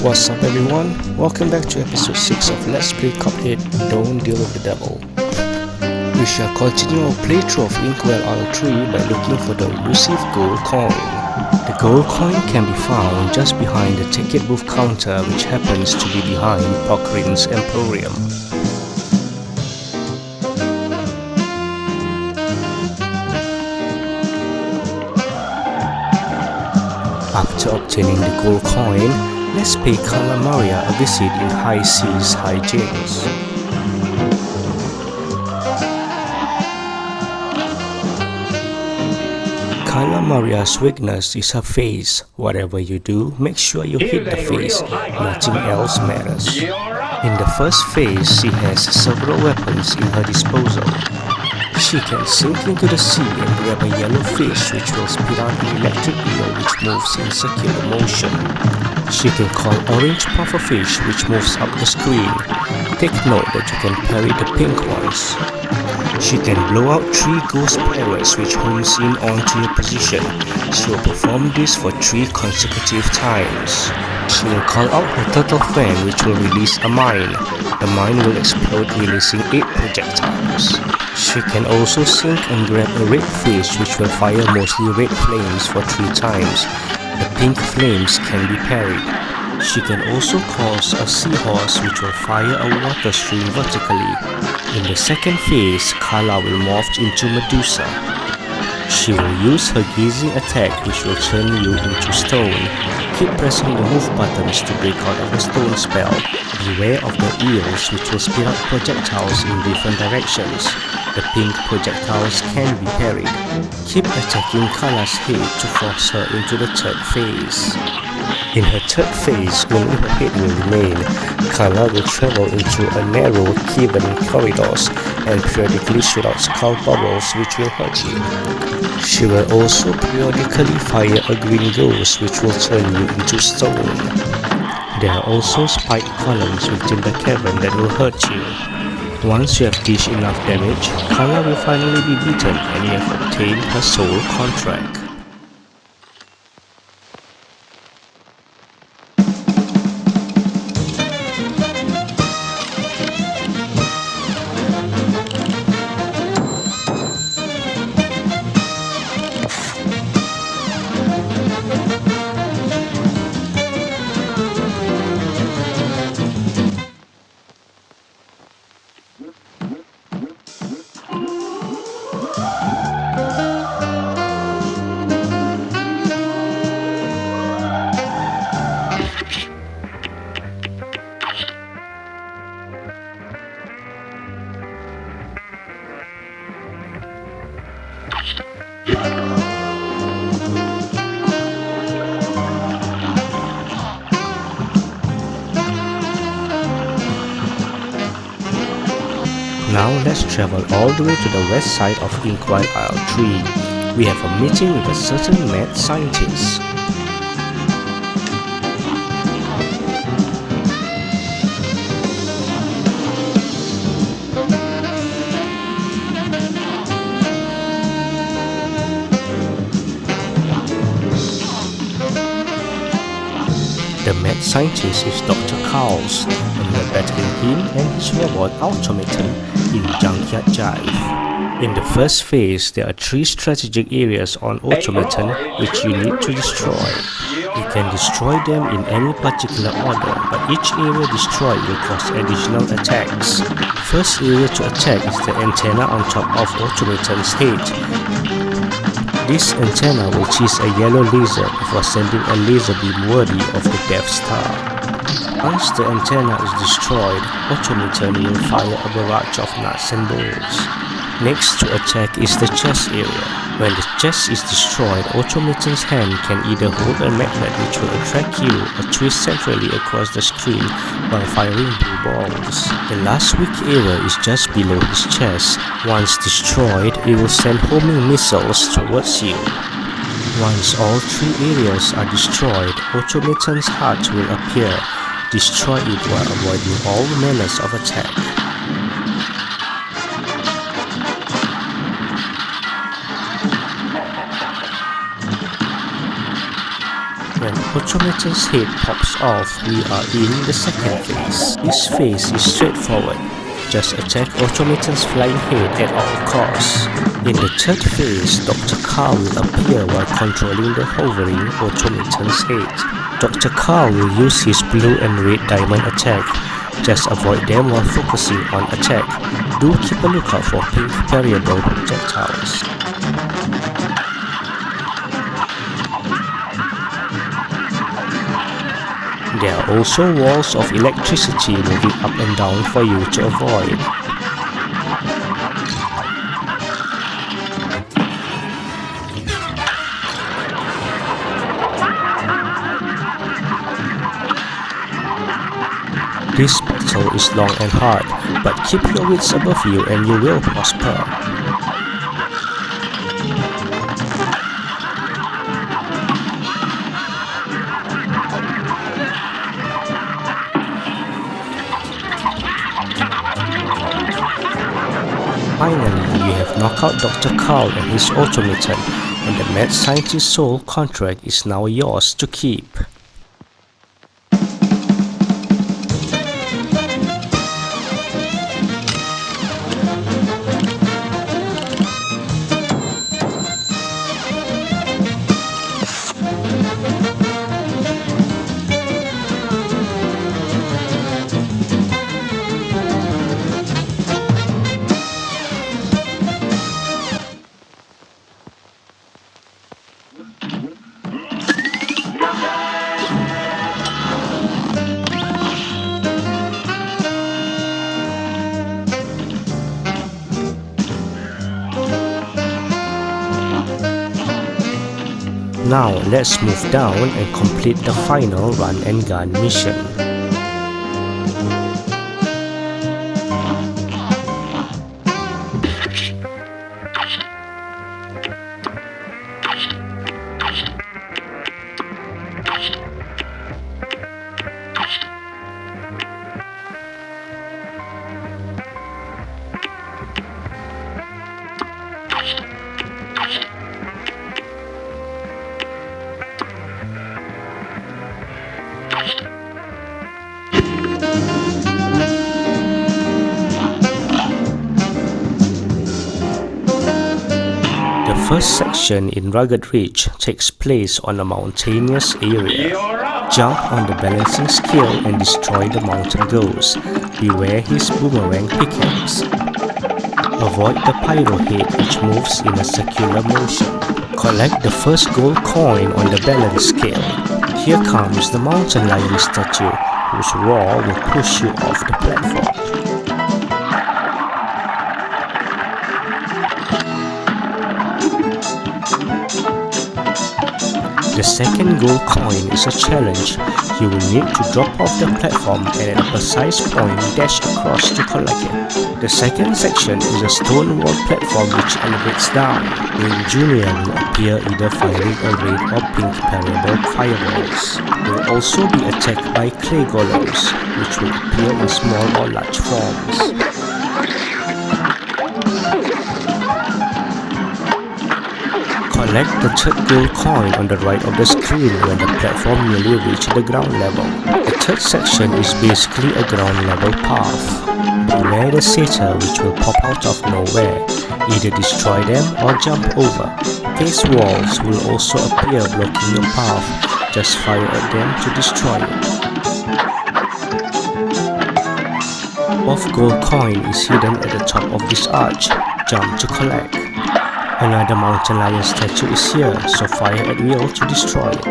What's up everyone, welcome back to episode 6 of Let's Play Cuphead, Don't Deal with the Devil. We shall continue our playthrough of Inkwell Isles 3 by looking for the elusive gold coin. The gold coin can be found just behind the ticket booth counter, which happens to be behind Porkrind's Emporium. After obtaining the gold coin, let's pay Cala a visit in High Seas Hi-Jinx. Cala's weakness is her face. Whatever you do, make sure you hit the face, nothing else matters. In the first phase, she has several weapons in her disposal. She can sink into the sea and grab a yellow fish which will spit out an electric eel which moves in circular motion. She can call orange pufferfish which moves up the screen. Take note that you can parry the pink ones. She can blow out 3 ghost pirates which homes in onto your position. She will perform this for 3 consecutive times. She will call out her turtle friend which will release a mine. The mine will explode releasing 8 projectiles. She can also sink and grab a red fish which will fire mostly red flames for 3 times. The pink flames can be parried. She can also cause a seahorse which will fire a water stream vertically. In the second phase, Cala will morph into Medusa. She will use her gazing attack which will turn you into stone. Keep pressing the move buttons to break out of the stone spell. Beware of the eels which will spit out projectiles in different directions. The pink projectiles can be parried. Keep attacking Cala's head to force her into the third phase. In her third phase, only her head will remain. Cala will travel into a narrow, cavern corridors and periodically shoot out skull bubbles which will hurt you. She will also periodically fire a green ghost which will turn you into stone. There are also spike columns within the cavern that will hurt you. Once you have dished enough damage, Cala will finally be beaten and you have obtained her soul contract. Now let's travel all the way to the west side of Inkwell Isles 3. We have a meeting with a certain mad scientist. The mad scientist is Dr. Kahl, and we are battling him and his robot automaton in Junkyard Jive. In the first phase, there are 3 strategic areas on automaton which you need to destroy. You can destroy them in any particular order, but each area destroyed will cause additional attacks. First area to attack is the antenna on top of automaton's head. This antenna will chase a yellow laser before sending a laser beam worthy of the Death Star. Once the antenna is destroyed, automaton will fire a barrage of nuts and bolts. Next to attack is the chest area. When the chest is destroyed, automaton's hand can either hold a magnet which will attract you or twist centrally across the screen while firing blue balls. The last weak area is just below his chest. Once destroyed, it will send homing missiles towards you. Once all 3 areas are destroyed, automaton's heart will appear. Destroy it while avoiding all manners of attack. When Automaton's head pops off, we are in the second phase. This phase is straightforward. Just attack Automaton's flying head at all costs. In the third phase, Dr. Kahl will appear while controlling the hovering Automaton's head. Dr. Kahl will use his blue and red diamond attack. Just avoid them while focusing on attack. Do keep a lookout for pink variable projectiles. There are also walls of electricity moving up and down for you to avoid. This battle is long and hard, but keep your wits above you and you will prosper. Finally, you have knocked out Dr. Kahl and his automaton, and the mad scientist's soul contract is now yours to keep. Now let's move down and complete the final run and gun mission. The first section in Rugged Ridge takes place on a mountainous area. Jump on the balancing scale and destroy the mountain ghost. Beware his boomerang pickaxe. Avoid the pyro head which moves in a circular motion. Collect the first gold coin on the balance scale. Here comes the mountain lion statue, whose roar will push you off the platform. The second gold coin is a challenge. You will need to drop off the platform and at a precise point dash across to collect it. The second section is a stone wall platform which elevates down. Wing Junior will appear either firing a red or pink parable fireballs. He will also be attacked by clay golems, which will appear in small or large forms. Collect the third gold coin on the right of the screen when the platform nearly reaches the ground level. The third section is basically a ground level path. Beware the satyr which will pop out of nowhere. Either destroy them or jump over. Face walls will also appear blocking your path. Just fire at them to destroy it. Fourth gold coin is hidden at the top of this arch. Jump to collect. Another mountain lion statue is here, so fire at will to destroy it.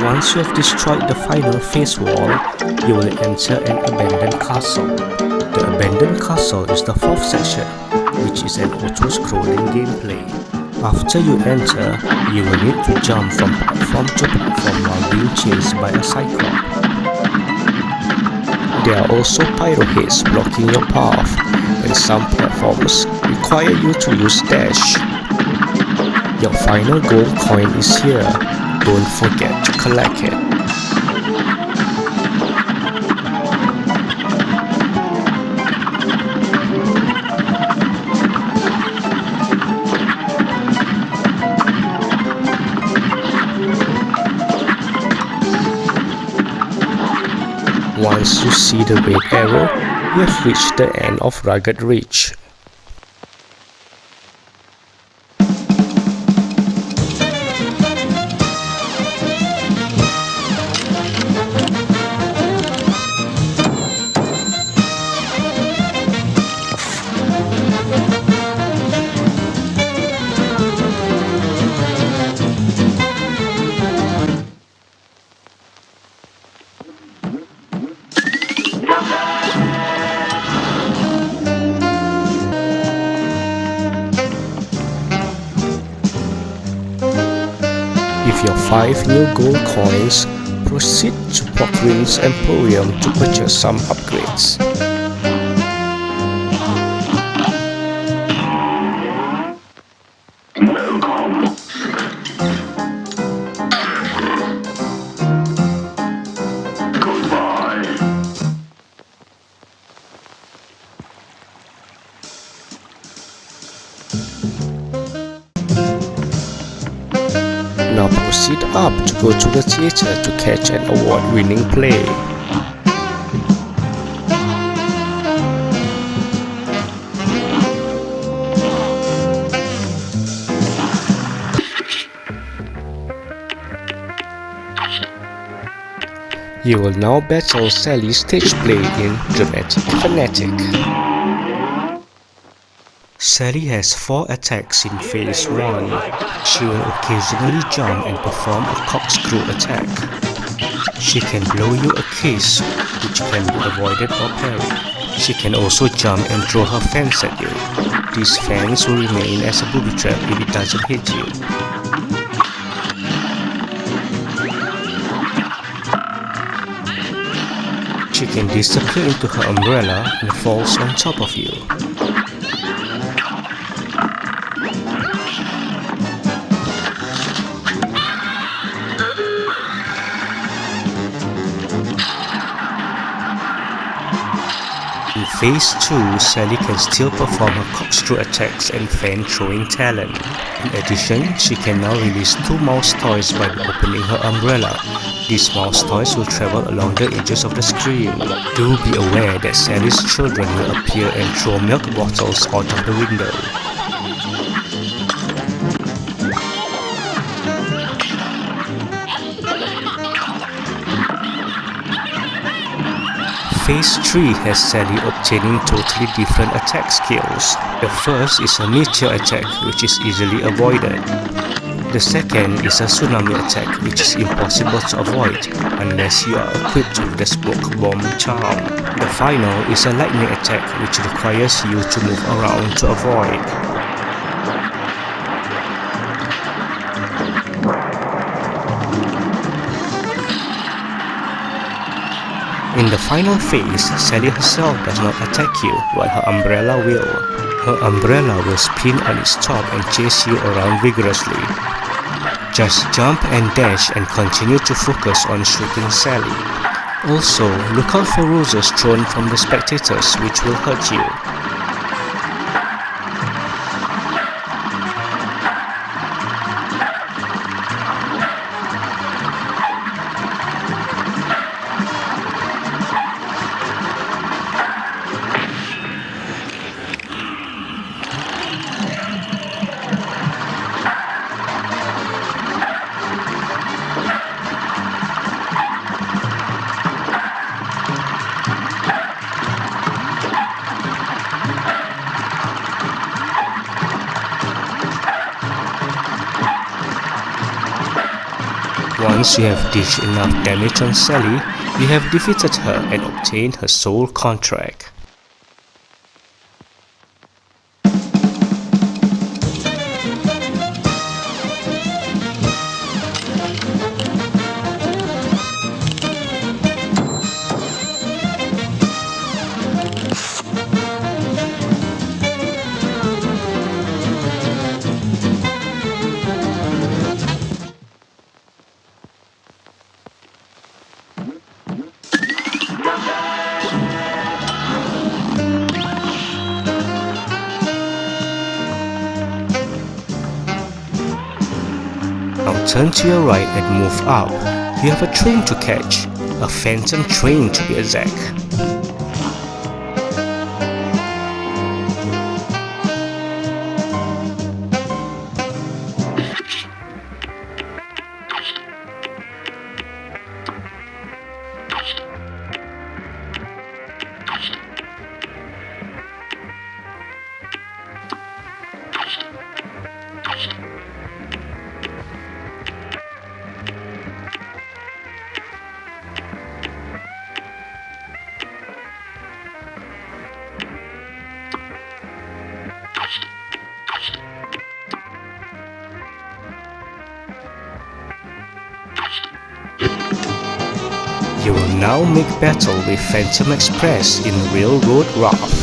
Once you have destroyed the final face wall, you will enter an abandoned castle. The abandoned castle is the fourth section, which is an auto-scrolling gameplay. After you enter, you will need to jump from platform to platform while being chased by a cyclone. There are also pyro heads blocking your path, and some platforms require you to use dash. Your final gold coin is here, don't forget to collect it. Once you see the red arrow, you have reached the end of Rugged Ridge. With your 5 new gold coins, proceed to Porkrind's Emporium to purchase some upgrades. Now proceed up to go to the theater to catch an award-winning play. You will now battle Sally's Stageplay in Dramatic Fanatic. Sally has 4 attacks in Phase 1. She will occasionally jump and perform a corkscrew attack. She can blow you a kiss, which can be avoided or parried. She can also jump and throw her fans at you. These fans will remain as a booby trap if it doesn't hit you. She can disappear into her umbrella and falls on top of you. In Phase 2, Sally can still perform her corkscrew attacks and fan throwing talent. In addition, she can now release 2 mouse toys by opening her umbrella. These mouse toys will travel along the edges of the screen. Do be aware that Sally's children will appear and throw milk bottles out of the window. Phase 3 has Sally obtaining totally different attack skills. The first is a meteor attack, which is easily avoided. The second is a tsunami attack, which is impossible to avoid unless you are equipped with the smoke bomb charm. The final is a lightning attack, which requires you to move around to avoid. In the final phase, Sally herself does not attack you, while her umbrella will. Her umbrella will spin on its top and chase you around vigorously. Just jump and dash and continue to focus on shooting Sally. Also, look out for roses thrown from the spectators, which will hurt you. Once you have dished enough damage on Sally, you have defeated her and obtained her soul contract. Now turn to your right and move up. You have a train to catch. a phantom train to be exact. You will now make battle with Phantom Express in Railroad Wrath.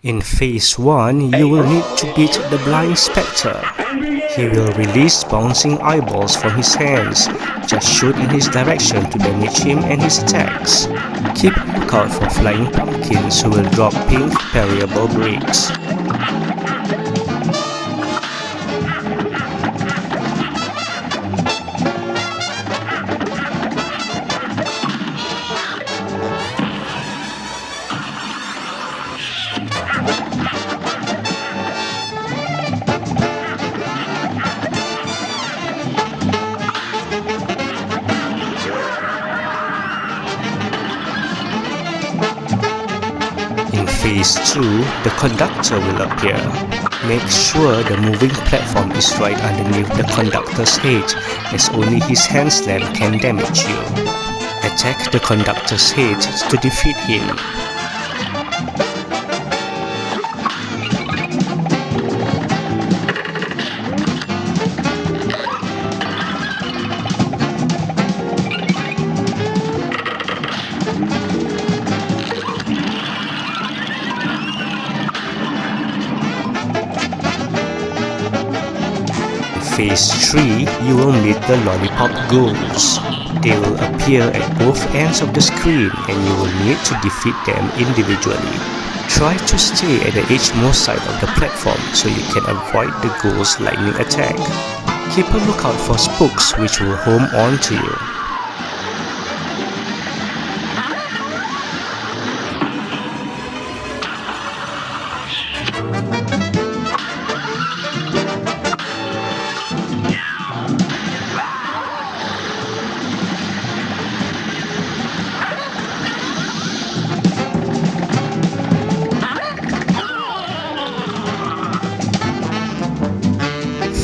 In Phase 1, you will need to beat the Blind Spectre. He will release bouncing eyeballs from his hands. Just shoot in his direction to damage him and his attacks. Keep a lookout for flying pumpkins who will drop pink parryable bricks. In Phase 2, the conductor will appear. Make sure the moving platform is right underneath the conductor's head, as only his hand slam can damage you. Attack the conductor's head to defeat him. Phase 3, you will meet the Lollipop Ghouls. They will appear at both ends of the screen and you will need to defeat them individually. Try to stay at the edgemost side of the platform so you can avoid the ghouls' lightning attack. Keep a lookout for spooks which will home on to you.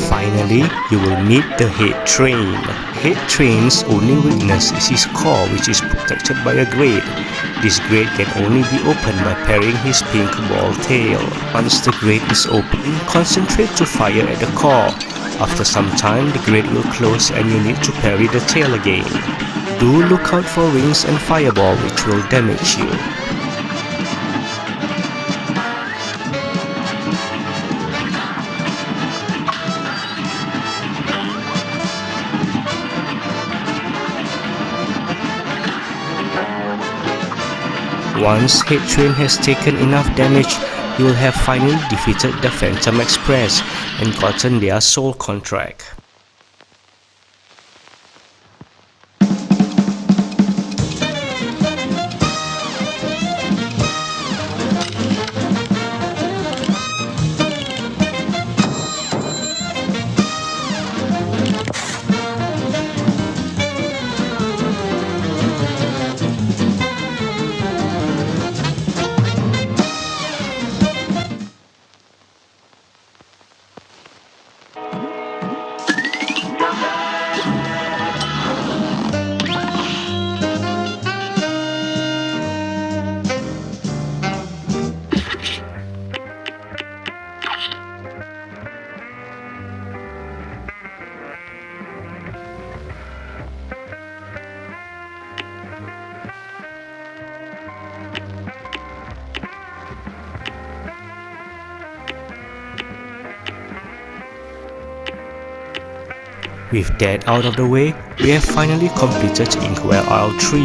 Finally, you will meet the Head Train. Head Train's only weakness is his core, which is protected by a grate. This grate can only be opened by parrying his pink ball tail. Once the grate is open, concentrate to fire at the core. After some time, the grate will close and you need to parry the tail again. Do look out for rings and fireball, which will damage you. Once Head Train has taken enough damage, you will have finally defeated the Phantom Express and gotten their soul contract. With that out of the way, we have finally completed Inkwell Isle 3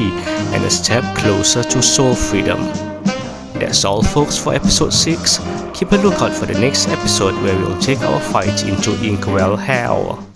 and a step closer to soul freedom. That's all folks for episode 6. Keep a lookout for the next episode where we'll take our fight into Inkwell Hell.